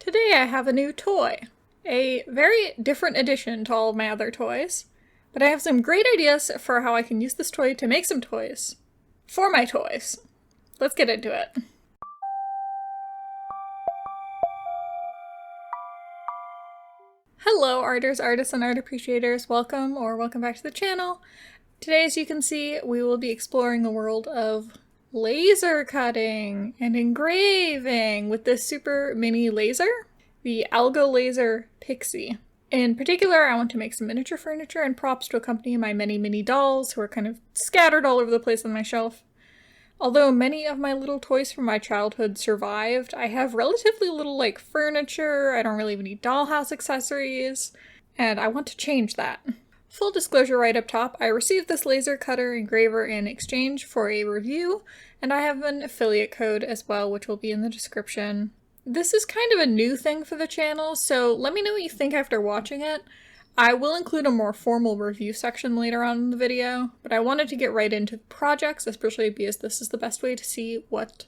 Today I have a new toy. A very different addition to all of my other toys, but I have some great ideas for how I can use this toy to make some toys. For my toys. Let's get into it. Hello artists, and art appreciators. Welcome back to the channel. Today, as you can see, we will be exploring the world of laser cutting and engraving with this super mini laser, the Algo Laser Pixie. In particular, I want to make some miniature furniture and props to accompany my many mini dolls who are kind of scattered all over the place on my shelf. Although many of my little toys from my childhood survived, I have relatively little furniture, I don't really even need dollhouse accessories, and I want to change that. Full disclosure right up top, I received this laser cutter engraver in exchange for a review, and I have an affiliate code as well, which will be in the description. This is kind of a new thing for the channel, so let me know what you think after watching it. I will include a more formal review section later on in the video, but I wanted to get right into projects, especially because this is the best way to see what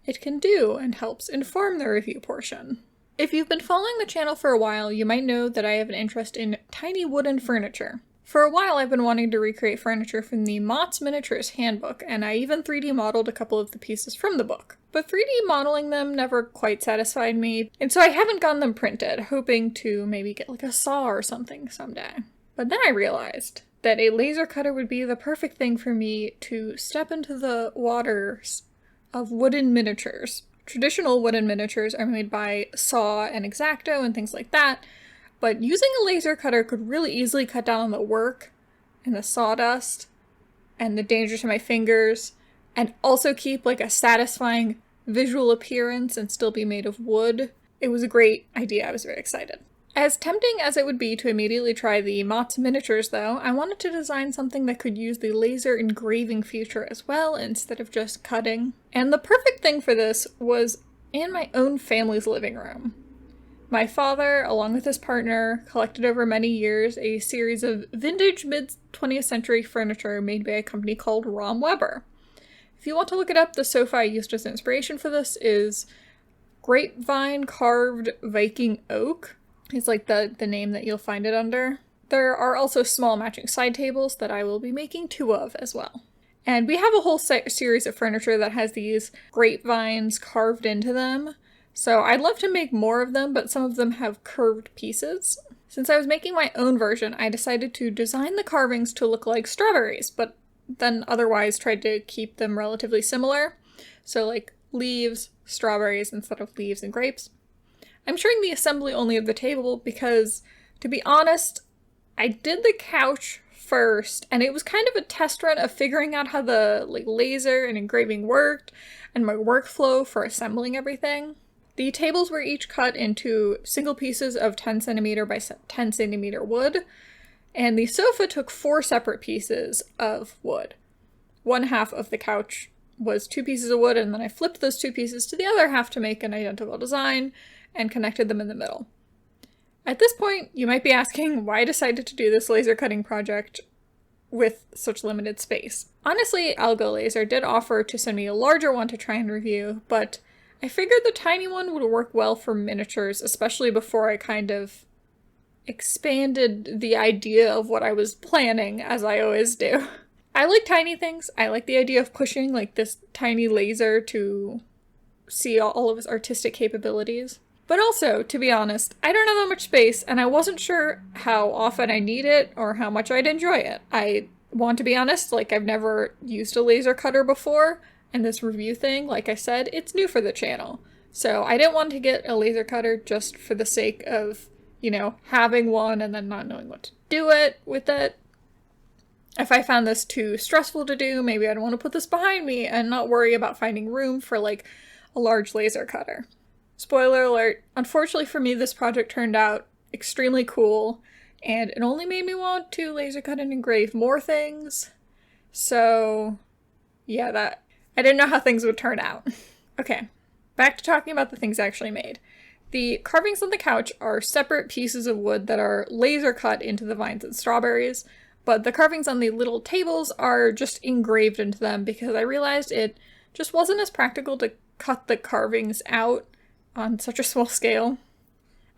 it can do and helps inform the review portion. If you've been following the channel for a while, you might know that I have an interest in tiny wooden furniture. For a while I've been wanting to recreate furniture from the Mott's Miniatures handbook, and I even 3D modeled a couple of the pieces from the book. But 3D modeling them never quite satisfied me, and so I haven't gotten them printed, hoping to maybe get a saw or something someday. But then I realized that a laser cutter would be the perfect thing for me to step into the waters of wooden miniatures. Traditional wooden miniatures are made by saw and X-Acto and things like that, but using a laser cutter could really easily cut down on the work and the sawdust and the danger to my fingers, and also keep a satisfying visual appearance and still be made of wood. It was a great idea. I was very excited. As tempting as it would be to immediately try the Mott's Miniatures though, I wanted to design something that could use the laser engraving feature as well instead of just cutting. And the perfect thing for this was in my own family's living room. My father, along with his partner, collected over many years a series of vintage mid-20th century furniture made by a company called Rom Weber. If you want to look it up, the sofa I used as inspiration for this is grapevine carved Viking oak. It's the name that you'll find it under. There are also small matching side tables that I will be making two of as well. And we have a whole series of furniture that has these grapevines carved into them. So I'd love to make more of them, but some of them have curved pieces. Since I was making my own version, I decided to design the carvings to look like strawberries, but then otherwise tried to keep them relatively similar. So leaves, strawberries instead of leaves and grapes. I'm showing the assembly only of the table because, to be honest, I did the couch first, and it was kind of a test run of figuring out how the laser and engraving worked, and my workflow for assembling everything. The tables were each cut into single pieces of 10 centimeter by 10 centimeter wood, and the sofa took 4 separate pieces of wood. One half of the couch was 2 pieces of wood, and then I flipped those 2 pieces to the other half to make an identical design, and connected them in the middle. At this point, you might be asking why I decided to do this laser cutting project with such limited space. Honestly, Algo Laser did offer to send me a larger one to try and review, but I figured the tiny one would work well for miniatures, especially before I kind of expanded the idea of what I was planning, as I always do. I like tiny things. I like the idea of pushing this tiny laser to see all of its artistic capabilities. But also, to be honest, I don't have that much space, and I wasn't sure how often I need it or how much I'd enjoy it. I want to be honest, I've never used a laser cutter before, and this review thing, like I said, it's new for the channel. So I didn't want to get a laser cutter just for the sake of, having one and then not knowing what to do with it. If I found this too stressful to do, maybe I'd want to put this behind me and not worry about finding room for a large laser cutter. Spoiler alert, unfortunately for me, this project turned out extremely cool, and it only made me want to laser cut and engrave more things. So yeah, I didn't know how things would turn out. Okay, back to talking about the things I actually made. The carvings on the couch are separate pieces of wood that are laser cut into the vines and strawberries, but the carvings on the little tables are just engraved into them because I realized it just wasn't as practical to cut the carvings out on such a small scale.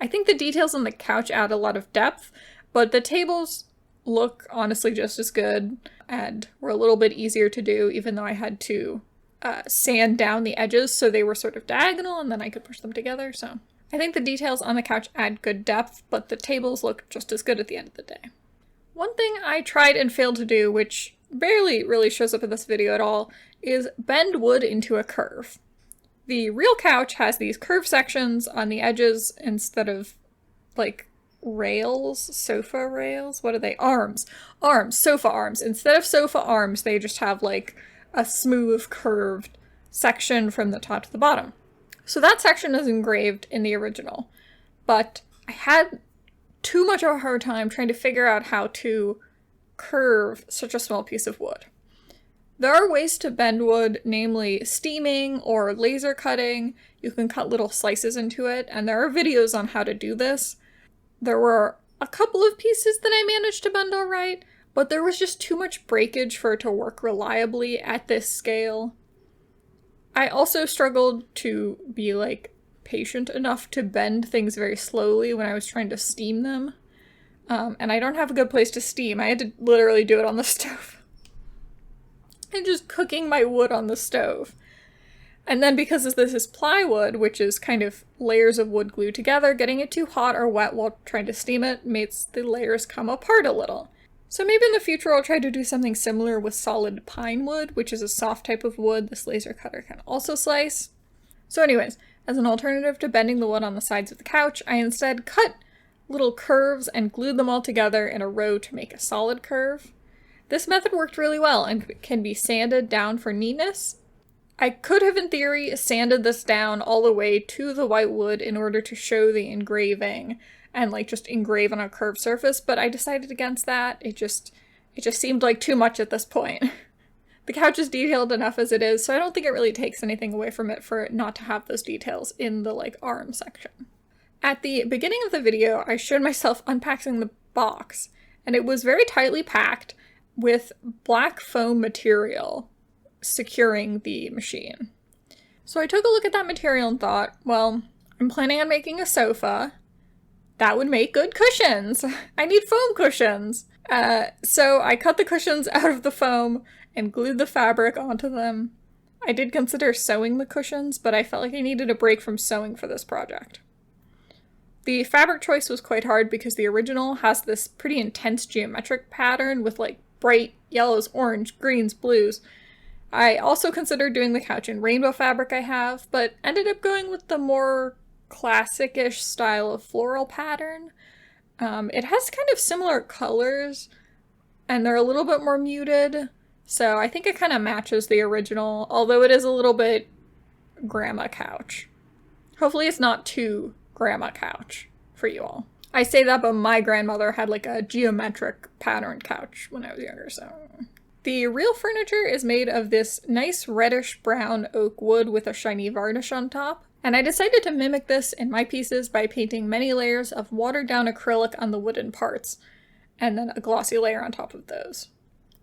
I think the details on the couch add a lot of depth, but the tables look honestly just as good and were a little bit easier to do, even though I had to sand down the edges so they were sort of diagonal and then I could push them together. So I think the details on the couch add good depth, but the tables look just as good at the end of the day. One thing I tried and failed to do, which barely really shows up in this video at all, is bend wood into a curve. The real couch has these curved sections on the edges instead of like rails, sofa rails. What are they? Arms, sofa arms. Instead of sofa arms, they just have like a smooth curved section from the top to the bottom. So that section is engraved in the original, but I had too much of a hard time trying to figure out how to curve such a small piece of wood. There are ways to bend wood, namely steaming or laser cutting. You can cut little slices into it, and there are videos on how to do this. There were a couple of pieces that I managed to bend all right, but there was just too much breakage for it to work reliably at this scale. I also struggled to be like patient enough to bend things very slowly when I was trying to steam them. And I don't have a good place to steam. I had to literally do it on the stove. And just cooking my wood on the stove. And then because this is plywood, which is kind of layers of wood glued together, getting it too hot or wet while trying to steam it makes the layers come apart a little. So maybe in the future I'll try to do something similar with solid pine wood, which is a soft type of wood this laser cutter can also slice. So anyways, as an alternative to bending the wood on the sides of the couch, I instead cut little curves and glued them all together in a row to make a solid curve. This method worked really well and can be sanded down for neatness. I could have, in theory, sanded this down all the way to the white wood in order to show the engraving and like just engrave on a curved surface, but I decided against that. It just seemed like too much at this point. The couch is detailed enough as it is, so I don't think it really takes anything away from it for it not to have those details in the like arm section. At the beginning of the video, I showed myself unpacking the box, and it was very tightly packed with black foam material securing the machine. So I took a look at that material and thought, well, I'm planning on making a sofa. That would make good cushions. I need foam cushions. So I cut the cushions out of the foam and glued the fabric onto them. I did consider sewing the cushions, but I felt like I needed a break from sewing for this project. The fabric choice was quite hard because the original has this pretty intense geometric pattern with like bright yellows, orange, greens, blues. I also considered doing the couch in rainbow fabric I have, but ended up going with the more classic-ish style of floral pattern. It has kind of similar colors, and they're a little bit more muted, so I think it kind of matches the original, although it is a little bit grandma couch. Hopefully it's not too grandma couch for you all. I say that, but my grandmother had like a geometric pattern couch when I was younger, so. The real furniture is made of this nice reddish brown oak wood with a shiny varnish on top, and I decided to mimic this in my pieces by painting many layers of watered down acrylic on the wooden parts, and then a glossy layer on top of those.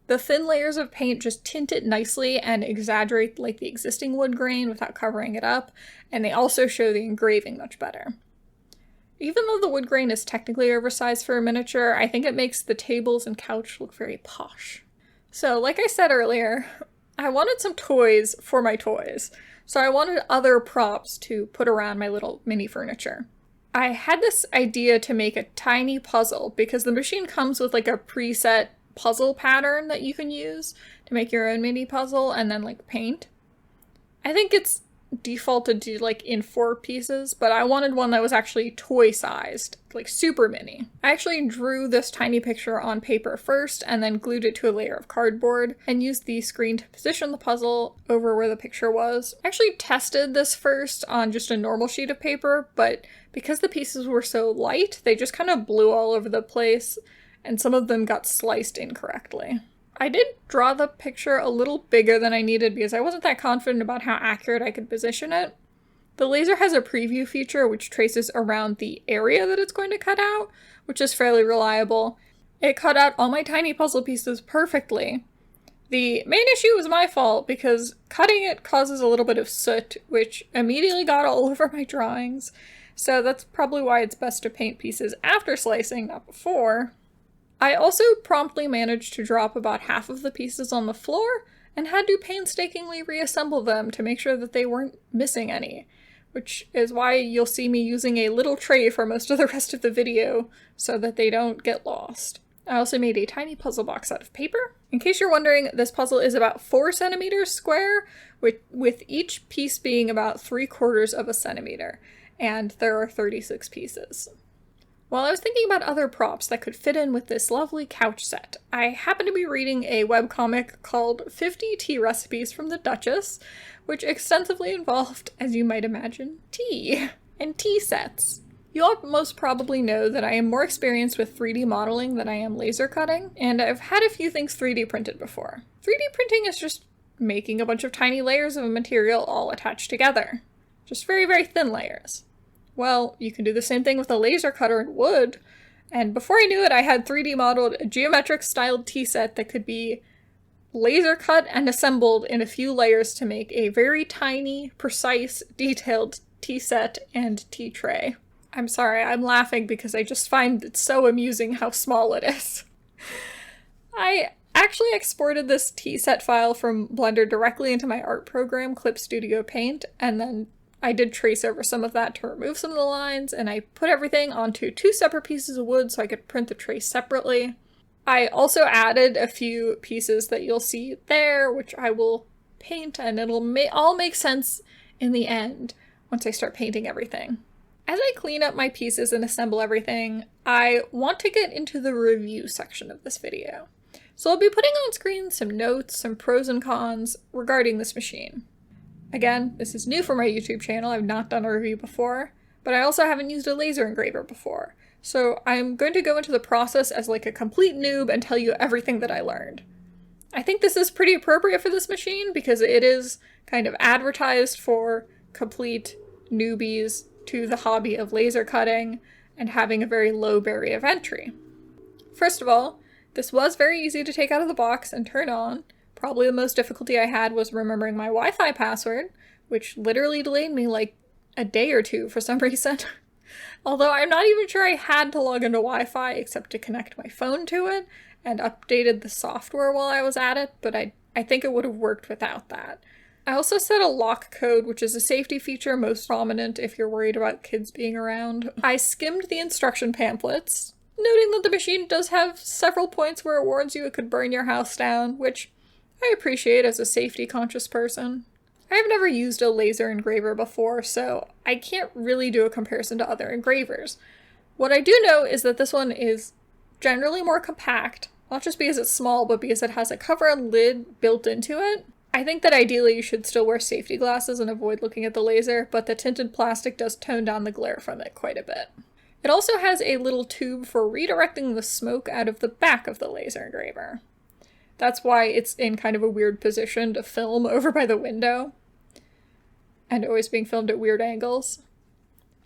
The thin layers of paint just tint it nicely and exaggerate like the existing wood grain without covering it up, and they also show the engraving much better. Even though the wood grain is technically oversized for a miniature, I think it makes the tables and couch look very posh. So, like I said earlier, I wanted some toys for my toys, so I wanted other props to put around my little mini furniture. I had this idea to make a tiny puzzle because the machine comes with like a preset puzzle pattern that you can use to make your own mini puzzle and then like paint. I think it's defaulted to like in 4 pieces, but I wanted one that was actually toy sized, like super mini. I actually drew this tiny picture on paper first and then glued it to a layer of cardboard and used the screen to position the puzzle over where the picture was. I actually tested this first on just a normal sheet of paper, but because the pieces were so light, they just kind of blew all over the place and some of them got sliced incorrectly. I did draw the picture a little bigger than I needed because I wasn't that confident about how accurate I could position it. The laser has a preview feature which traces around the area that it's going to cut out, which is fairly reliable. It cut out all my tiny puzzle pieces perfectly. The main issue was my fault because cutting it causes a little bit of soot, which immediately got all over my drawings. So that's probably why it's best to paint pieces after slicing, not before. I also promptly managed to drop about half of the pieces on the floor and had to painstakingly reassemble them to make sure that they weren't missing any, which is why you'll see me using a little tray for most of the rest of the video so that they don't get lost. I also made a tiny puzzle box out of paper. In case you're wondering, this puzzle is about 4 centimeters square, with each piece being about 3/4 of a centimeter, and there are 36 pieces. While I was thinking about other props that could fit in with this lovely couch set, I happened to be reading a webcomic called 50 Tea Recipes from the Duchess, which extensively involved, as you might imagine, tea and tea sets. You all most probably know that I am more experienced with 3D modeling than I am laser cutting, and I've had a few things 3D printed before. 3D printing is just making a bunch of tiny layers of a material all attached together. Just very, very thin layers. Well, you can do the same thing with a laser cutter and wood, and before I knew it, I had 3D modeled a geometric-styled tea set that could be laser cut and assembled in a few layers to make a very tiny, precise, detailed tea set and tea tray. I'm sorry, I'm laughing because I just find it so amusing how small it is. I actually exported this tea set file from Blender directly into my art program, Clip Studio Paint, and then I did trace over some of that to remove some of the lines, and I put everything onto 2 separate pieces of wood so I could print the trace separately. I also added a few pieces that you'll see there, which I will paint, and it'll all make sense in the end once I start painting everything. As I clean up my pieces and assemble everything, I want to get into the review section of this video. So I'll be putting on screen some notes, some pros and cons regarding this machine. Again, this is new for my YouTube channel, I've not done a review before, but I also haven't used a laser engraver before. So I'm going to go into the process as like a complete noob and tell you everything that I learned. I think this is pretty appropriate for this machine because it is kind of advertised for complete newbies to the hobby of laser cutting and having a very low barrier of entry. First of all, this was very easy to take out of the box and turn on. Probably the most difficulty I had was remembering my Wi-Fi password, which literally delayed me like a day or two for some reason. Although I'm not even sure I had to log into Wi-Fi except to connect my phone to it and updated the software while I was at it, but I think it would have worked without that. I also set a lock code, which is a safety feature most prominent if you're worried about kids being around. I skimmed the instruction pamphlets, noting that the machine does have several points where it warns you it could burn your house down, which I appreciate as a safety-conscious person. I have never used a laser engraver before, so I can't really do a comparison to other engravers. What I do know is that this one is generally more compact, not just because it's small, but because it has a cover and lid built into it. I think that ideally you should still wear safety glasses and avoid looking at the laser, but the tinted plastic does tone down the glare from it quite a bit. It also has a little tube for redirecting the smoke out of the back of the laser engraver. That's why it's in kind of a weird position to film over by the window, and always being filmed at weird angles.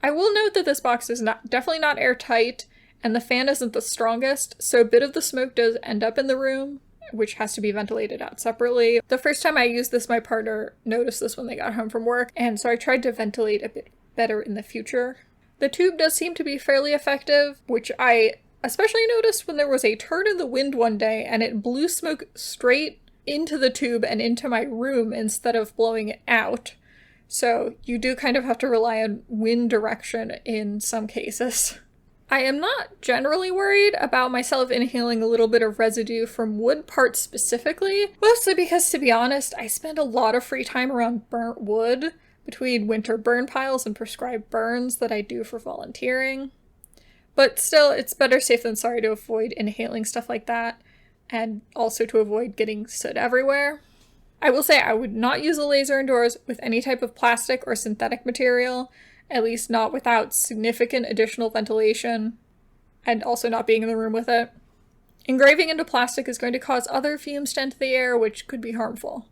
I will note that this box is definitely not airtight, and the fan isn't the strongest, so a bit of the smoke does end up in the room, which has to be ventilated out separately. The first time I used this, my partner noticed this when they got home from work, and so I tried to ventilate a bit better in the future. The tube does seem to be fairly effective, which I especially noticed when there was a turn in the wind one day and it blew smoke straight into the tube and into my room instead of blowing it out. So you do kind of have to rely on wind direction in some cases. I am not generally worried about myself inhaling a little bit of residue from wood parts specifically, mostly because, to be honest, I spend a lot of free time around burnt wood between winter burn piles and prescribed burns that I do for volunteering. But still, it's better safe than sorry to avoid inhaling stuff like that, and also to avoid getting soot everywhere. I will say I would not use a laser indoors with any type of plastic or synthetic material, at least not without significant additional ventilation, and also not being in the room with it. Engraving into plastic is going to cause other fumes to enter the air, which could be harmful.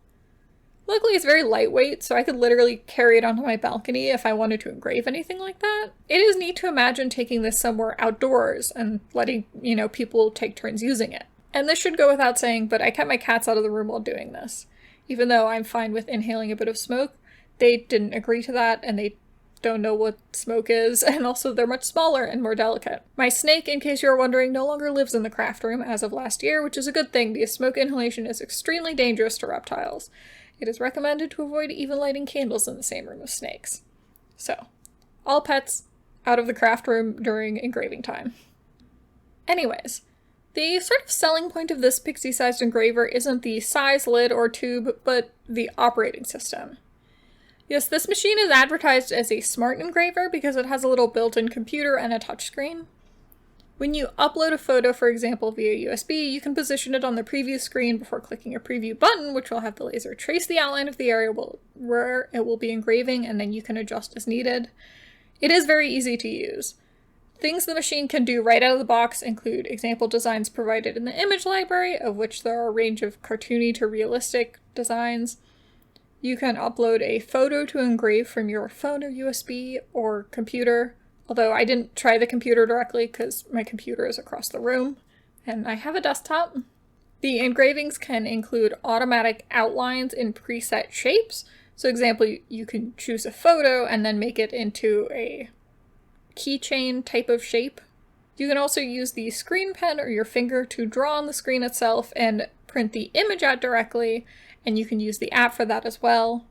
Luckily, it's very lightweight, so I could literally carry it onto my balcony if I wanted to engrave anything like that. It is neat to imagine taking this somewhere outdoors and letting, people take turns using it. And this should go without saying, but I kept my cats out of the room while doing this. Even though I'm fine with inhaling a bit of smoke, they didn't agree to that, and they don't know what smoke is, and also they're much smaller and more delicate. My snake, in case you're wondering, no longer lives in the craft room as of last year, which is a good thing because smoke inhalation is extremely dangerous to reptiles. It is recommended to avoid even lighting candles in the same room as snakes. So, all pets out of the craft room during engraving time. Anyways, the sort of selling point of this pixie-sized engraver isn't the size, lid, or tube, but the operating system. Yes, this machine is advertised as a smart engraver because it has a little built-in computer and a touchscreen. When you upload a photo, for example, via USB, you can position it on the preview screen before clicking a preview button, which will have the laser trace the outline of the area where it will be engraving, and then you can adjust as needed. It is very easy to use. Things the machine can do right out of the box include example designs provided in the image library, of which there are a range of cartoony to realistic designs. You can upload a photo to engrave from your phone or USB or computer, although I didn't try the computer directly because my computer is across the room, and I have a desktop. The engravings can include automatic outlines in preset shapes. So example, you can choose a photo and then make it into a keychain type of shape. You can also use the screen pen or your finger to draw on the screen itself and print the image out directly, and you can use the app for that as well.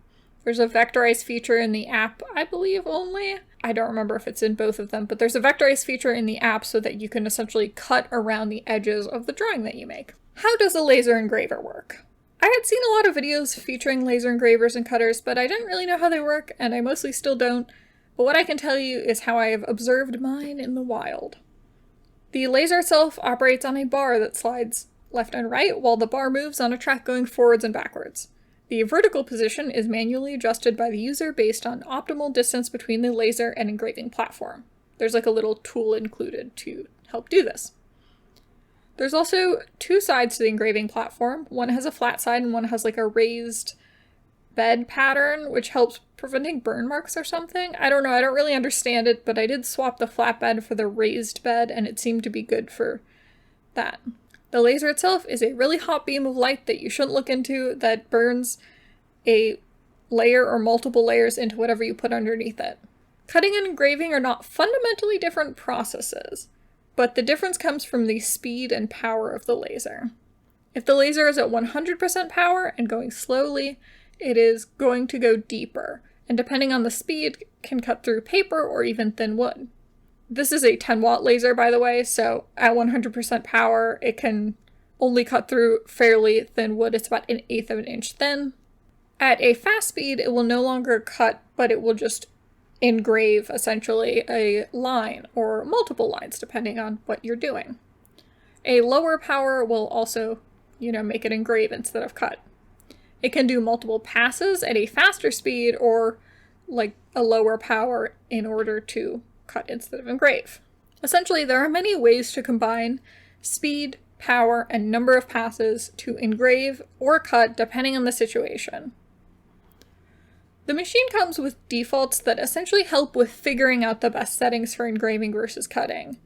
There's a vectorize feature in the app, I believe only. I don't remember if it's in both of them, but there's a vectorize feature in the app so that you can essentially cut around the edges of the drawing that you make. How does a laser engraver work? I had seen a lot of videos featuring laser engravers and cutters, but I didn't really know how they work, and I mostly still don't. But what I can tell you is how I have observed mine in the wild. The laser itself operates on a bar that slides left and right, while the bar moves on a track going forwards and backwards. The vertical position is manually adjusted by the user based on optimal distance between the laser and engraving platform. There's like a little tool included to help do this. There's also two sides to the engraving platform. One has a flat side and one has like a raised bed pattern, which helps preventing burn marks or something. I don't know, I don't really understand it, but I did swap the flat bed for the raised bed and it seemed to be good for that. The laser itself is a really hot beam of light that you shouldn't look into that burns a layer or multiple layers into whatever you put underneath it. Cutting and engraving are not fundamentally different processes, but the difference comes from the speed and power of the laser. If the laser is at 100% power and going slowly, it is going to go deeper, and depending on the speed, can cut through paper or even thin wood. This is a 10-watt laser, by the way, so at 100% power, it can only cut through fairly thin wood. It's about 1/8 of an inch thin. At a fast speed, it will no longer cut, but it will just engrave, essentially, a line or multiple lines, depending on what you're doing. A lower power will also, make it engrave instead of cut. It can do multiple passes at a faster speed or, like, a lower power in order to cut instead of engrave. Essentially, there are many ways to combine speed, power, and number of passes to engrave or cut depending on the situation. The machine comes with defaults that essentially help with figuring out the best settings for engraving versus cutting.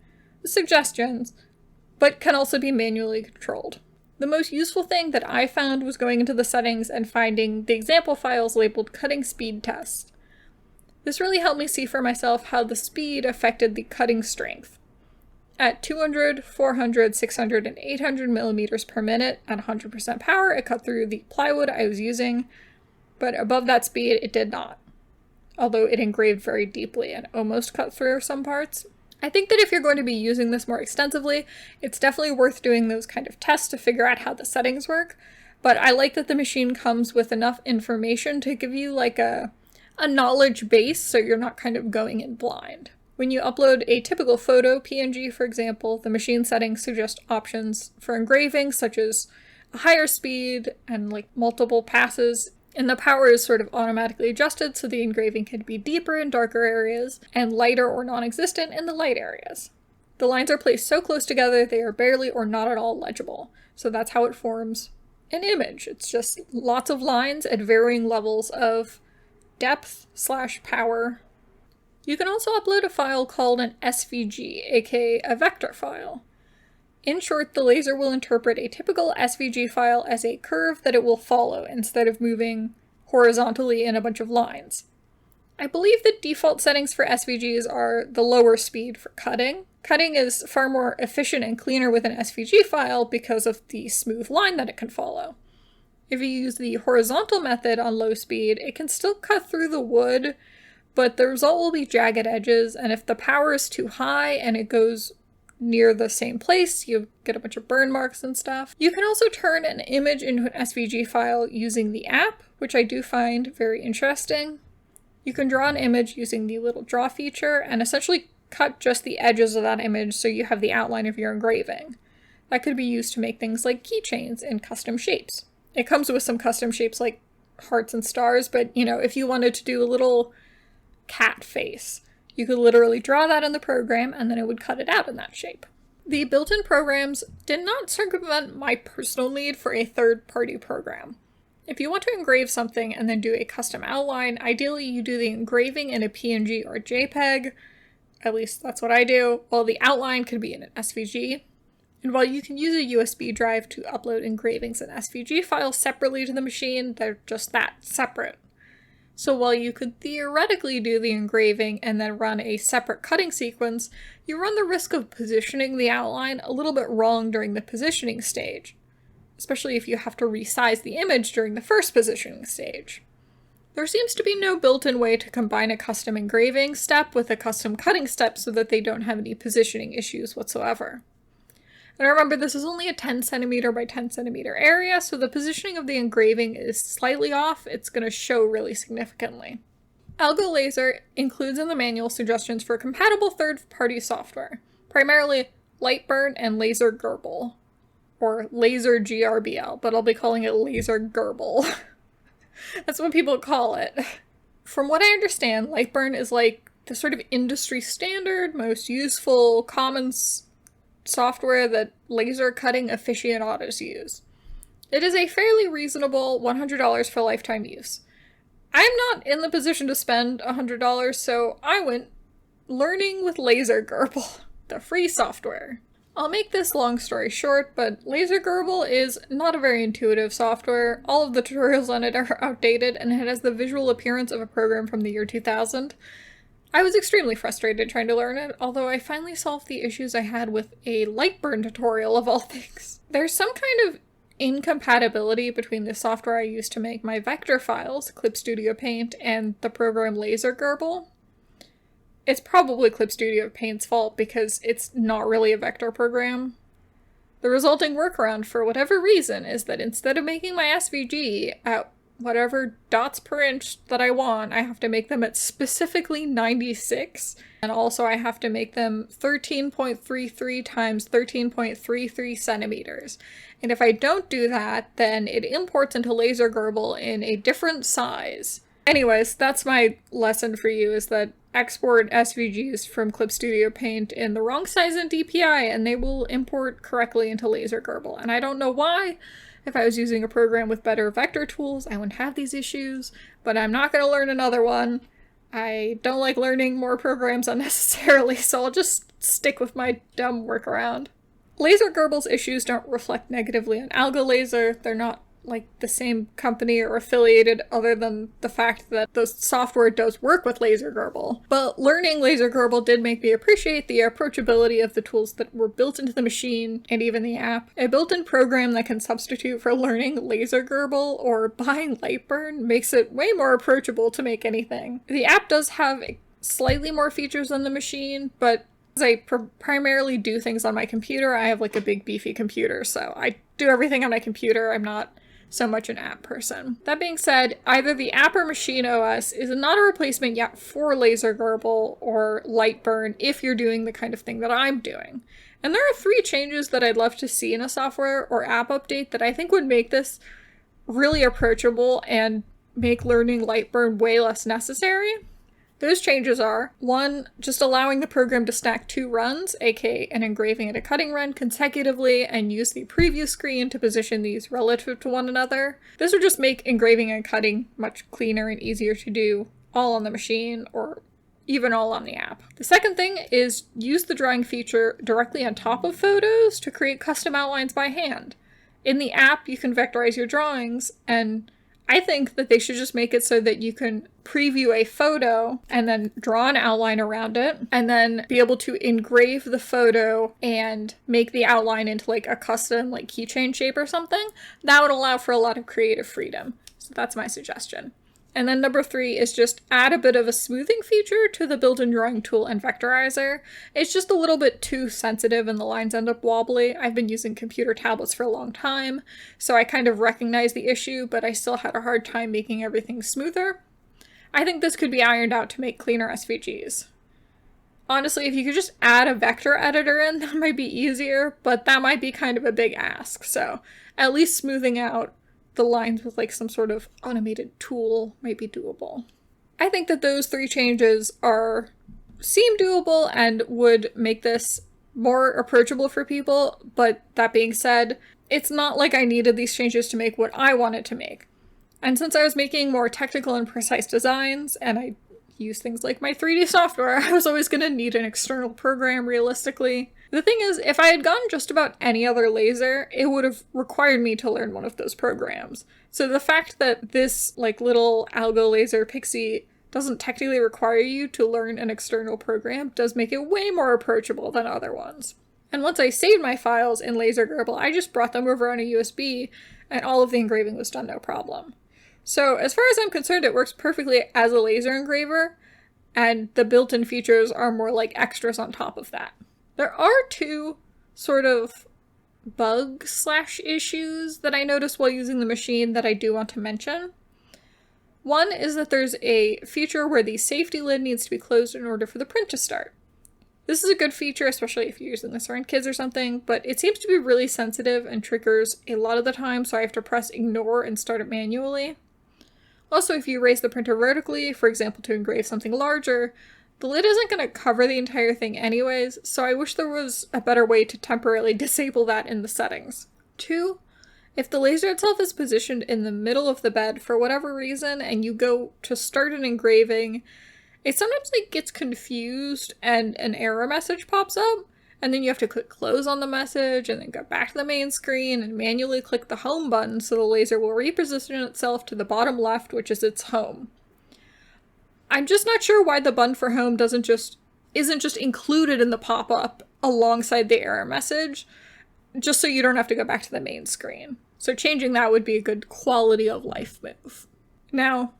Suggestions, but can also be manually controlled. The most useful thing that I found was going into the settings and finding the example files labeled cutting speed test. This really helped me see for myself how the speed affected the cutting strength. At 200, 400, 600, and 800 millimeters per minute at 100% power, it cut through the plywood I was using, but above that speed, it did not. Although it engraved very deeply and almost cut through some parts. I think that if you're going to be using this more extensively, it's definitely worth doing those kind of tests to figure out how the settings work, but I like that the machine comes with enough information to give you like a knowledge base so you're not kind of going in blind. When you upload a typical photo, PNG for example, the machine settings suggest options for engraving such as a higher speed and like multiple passes, and the power is sort of automatically adjusted so the engraving can be deeper in darker areas and lighter or non-existent in the light areas. The lines are placed so close together they are barely or not at all legible, so that's how it forms an image. It's just lots of lines at varying levels of depth/power. You can also upload a file called an SVG, aka a vector file. In short, the laser will interpret a typical SVG file as a curve that it will follow instead of moving horizontally in a bunch of lines. I believe the default settings for SVGs are the lower speed for cutting. Cutting is far more efficient and cleaner with an SVG file because of the smooth line that it can follow. If you use the horizontal method on low speed, it can still cut through the wood, but the result will be jagged edges, and if the power is too high and it goes near the same place, you get a bunch of burn marks and stuff. You can also turn an image into an SVG file using the app, which I do find very interesting. You can draw an image using the little draw feature and essentially cut just the edges of that image so you have the outline of your engraving. That could be used to make things like keychains in custom shapes. It comes with some custom shapes like hearts and stars, but if you wanted to do a little cat face, you could literally draw that in the program and then it would cut it out in that shape. The built-in programs did not circumvent my personal need for a third-party program. If you want to engrave something and then do a custom outline, ideally you do the engraving in a PNG or JPEG, at least that's what I do, while the outline could be in an SVG. And while you can use a USB drive to upload engravings and SVG files separately to the machine, they're just that, separate. So while you could theoretically do the engraving and then run a separate cutting sequence, you run the risk of positioning the outline a little bit wrong during the positioning stage, especially if you have to resize the image during the first positioning stage. There seems to be no built-in way to combine a custom engraving step with a custom cutting step so that they don't have any positioning issues whatsoever. And remember, this is only a 10 centimeter by 10 centimeter area, so the positioning of the engraving is slightly off. It's going to show really significantly. Algo Laser includes in the manual suggestions for compatible third-party software, primarily Lightburn and Laser Gerbil, or Laser GRBL, but I'll be calling it Laser Gerbil. That's what people call it. From what I understand, Lightburn is like the sort of industry standard, most useful, common software that laser cutting aficionados use. It is a fairly reasonable $100 for lifetime use. I'm not in the position to spend $100, so I went learning with Laser Gerbil, the free software. I'll make this long story short, but Laser Gerbil is not a very intuitive software. All of the tutorials on it are outdated, and it has the visual appearance of a program from the year 2000. I was extremely frustrated trying to learn it, although I finally solved the issues I had with a Lightburn tutorial of all things. There's some kind of incompatibility between the software I use to make my vector files, Clip Studio Paint, and the program Laser Gerbil. It's probably Clip Studio Paint's fault because it's not really a vector program. The resulting workaround, for whatever reason, is that instead of making my SVG at whatever dots per inch that I want, I have to make them at specifically 96, and also I have to make them 13.33 times 13.33 centimeters. And if I don't do that, then it imports into Laser Gerbil in a different size. Anyways, that's my lesson for you, is that export SVGs from Clip Studio Paint in the wrong size in DPI and they will import correctly into Laser Gerbil. And I don't know why. If I was using a program with better vector tools, I wouldn't have these issues, but I'm not going to learn another one. I don't like learning more programs unnecessarily, so I'll just stick with my dumb workaround. Laser Gerbil's issues don't reflect negatively on Algo Laser. They're not like the same company or affiliated, other than the fact that the software does work with Laser Gerbil. But learning Laser Gerbil did make me appreciate the approachability of the tools that were built into the machine and even the app. A built-in program that can substitute for learning Laser Gerbil or buying Lightburn makes it way more approachable to make anything. The app does have slightly more features than the machine, but as I primarily do things on my computer, I have like a big beefy computer, so I do everything on my computer. I'm not so much an app person. That being said, either the app or machine OS is not a replacement yet for Laser Gerbil or Lightburn if you're doing the kind of thing that I'm doing. And there are 3 changes that I'd love to see in a software or app update that I think would make this really approachable and make learning Lightburn way less necessary. Those changes are: 1, just allowing the program to stack 2 runs, aka an engraving and a cutting run, consecutively and use the preview screen to position these relative to one another. This would just make engraving and cutting much cleaner and easier to do all on the machine or even all on the app. The second thing is use the drawing feature directly on top of photos to create custom outlines by hand. In the app, you can vectorize your drawings, and I think that they should just make it so that you can preview a photo and then draw an outline around it and then be able to engrave the photo and make the outline into like a custom like keychain shape or something. That would allow for a lot of creative freedom. So that's my suggestion. And then number 3 is just add a bit of a smoothing feature to the built-in drawing tool and vectorizer. It's just a little bit too sensitive and the lines end up wobbly. I've been using computer tablets for a long time, so I kind of recognize the issue, but I still had a hard time making everything smoother. I think this could be ironed out to make cleaner SVGs. Honestly, if you could just add a vector editor in, that might be easier, but that might be kind of a big ask, so at least smoothing out the lines with like some sort of automated tool might be doable. I think that those 3 changes seem doable and would make this more approachable for people, but that being said, it's not like I needed these changes to make what I wanted to make. And since I was making more technical and precise designs, and I use things like my 3D software, I was always going to need an external program realistically. The thing is, if I had gotten just about any other laser, it would have required me to learn one of those programs. So the fact that this like little algo laser pixie doesn't technically require you to learn an external program does make it way more approachable than other ones. And once I saved my files in LaserGurble, I just brought them over on a USB and all of the engraving was done no problem. So as far as I'm concerned, it works perfectly as a laser engraver, and the built-in features are more like extras on top of that. There are 2 sort of bug/issues that I noticed while using the machine that I do want to mention. One is that there's a feature where the safety lid needs to be closed in order for the print to start. This is a good feature, especially if you're using this around kids or something, but it seems to be really sensitive and triggers a lot of the time, so I have to press ignore and start it manually. Also, if you raise the printer vertically, for example to engrave something larger, the lid isn't going to cover the entire thing anyways, so I wish there was a better way to temporarily disable that in the settings. 2, if the laser itself is positioned in the middle of the bed for whatever reason and you go to start an engraving, it sometimes like gets confused and an error message pops up, and then you have to click close on the message and then go back to the main screen and manually click the home button so the laser will reposition itself to the bottom left, which is its home. I'm just not sure why the button for home isn't just included in the pop-up alongside the error message, just so you don't have to go back to the main screen. So changing that would be a good quality of life move. Now,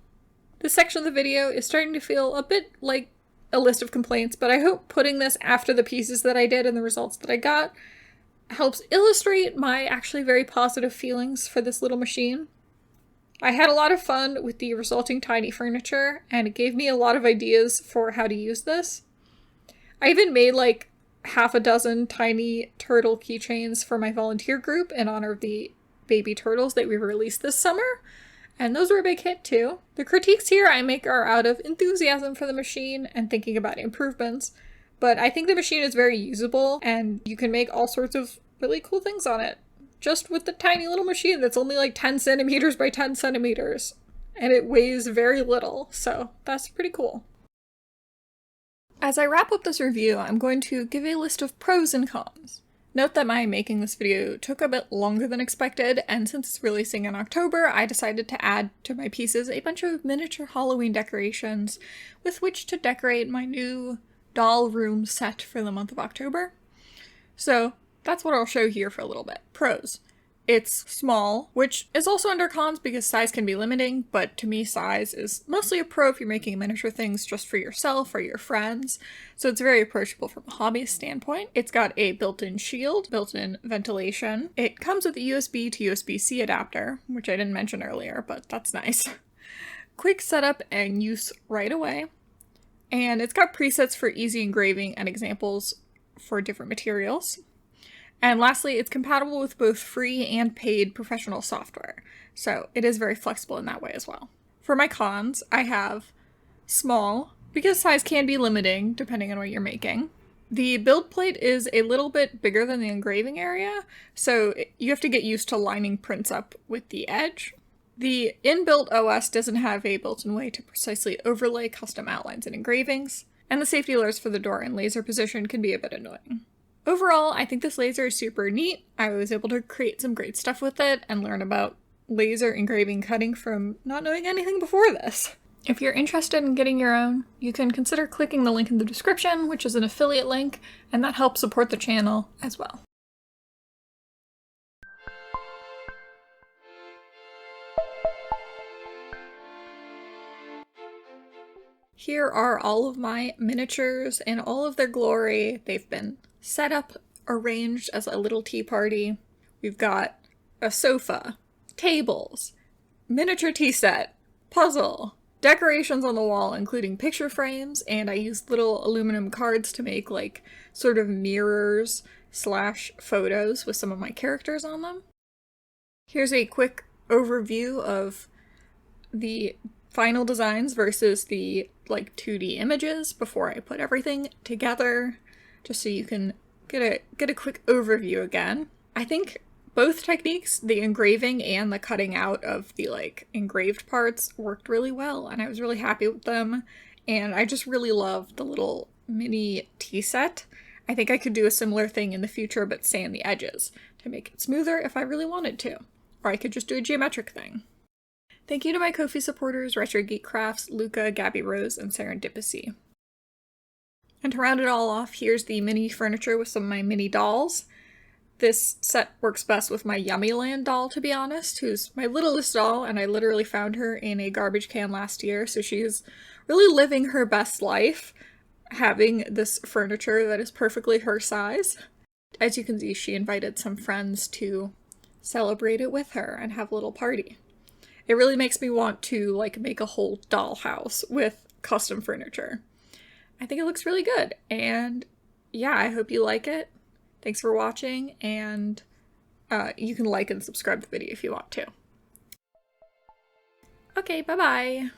this section of the video is starting to feel a bit like a list of complaints, but I hope putting this after the pieces that I did and the results that I got helps illustrate my actually very positive feelings for this little machine. I had a lot of fun with the resulting tiny furniture, and it gave me a lot of ideas for how to use this. I even made like half a dozen tiny turtle keychains for my volunteer group in honor of the baby turtles that we released this summer, and those were a big hit too. The critiques here I make are out of enthusiasm for the machine and thinking about improvements, but I think the machine is very usable and you can make all sorts of really cool things on it. Just with the tiny little machine that's only like 10 centimeters by 10 centimeters. And it weighs very little, so that's pretty cool. As I wrap up this review, I'm going to give a list of pros and cons. Note that my making this video took a bit longer than expected, and since it's releasing in October, I decided to add to my pieces a bunch of miniature Halloween decorations with which to decorate my new doll room set for the month of October. So that's what I'll show here for a little bit. Pros. It's small, which is also under cons because size can be limiting, but to me size is mostly a pro if you're making miniature things just for yourself or your friends, so it's very approachable from a hobbyist standpoint. It's got a built-in shield, built-in ventilation. It comes with a USB to USB-C adapter, which I didn't mention earlier, but that's nice. Quick setup and use right away. And it's got presets for easy engraving and examples for different materials. And lastly, it's compatible with both free and paid professional software, so it is very flexible in that way as well. For my cons, I have small, because size can be limiting depending on what you're making. The build plate is a little bit bigger than the engraving area, so you have to get used to lining prints up with the edge. The inbuilt OS doesn't have a built-in way to precisely overlay custom outlines and engravings, and the safety alerts for the door and laser position can be a bit annoying. Overall, I think this laser is super neat. I was able to create some great stuff with it and learn about laser engraving cutting from not knowing anything before this. If you're interested in getting your own, you can consider clicking the link in the description, which is an affiliate link, and that helps support the channel as well. Here are all of my miniatures in all of their glory. They've been set up, arranged as a little tea party. We've got a sofa, tables, miniature tea set, puzzle, decorations on the wall, including picture frames, and I used little aluminum cards to make like sort of mirrors / photos with some of my characters on them. Here's a quick overview of the final designs versus the like 2D images before I put everything together, just so you can get a quick overview again. I think both techniques, the engraving and the cutting out of the like engraved parts, worked really well, and I was really happy with them. And I just really love the little mini tea set. I think I could do a similar thing in the future, but sand the edges to make it smoother if I really wanted to. Or I could just do a geometric thing. Thank you to my Ko-fi supporters, Retro Geek Crafts, Luca, Gabby Rose, and Serendipity. And to round it all off, here's the mini furniture with some of my mini dolls. This set works best with my Yummyland doll, to be honest, who's my littlest doll, and I literally found her in a garbage can last year, so she's really living her best life, having this furniture that is perfectly her size. As you can see, she invited some friends to celebrate it with her and have a little party. It really makes me want to like make a whole dollhouse with custom furniture. I think it looks really good, and yeah, I hope you like it. Thanks for watching, and you can like and subscribe to the video if you want to. Okay, bye-bye!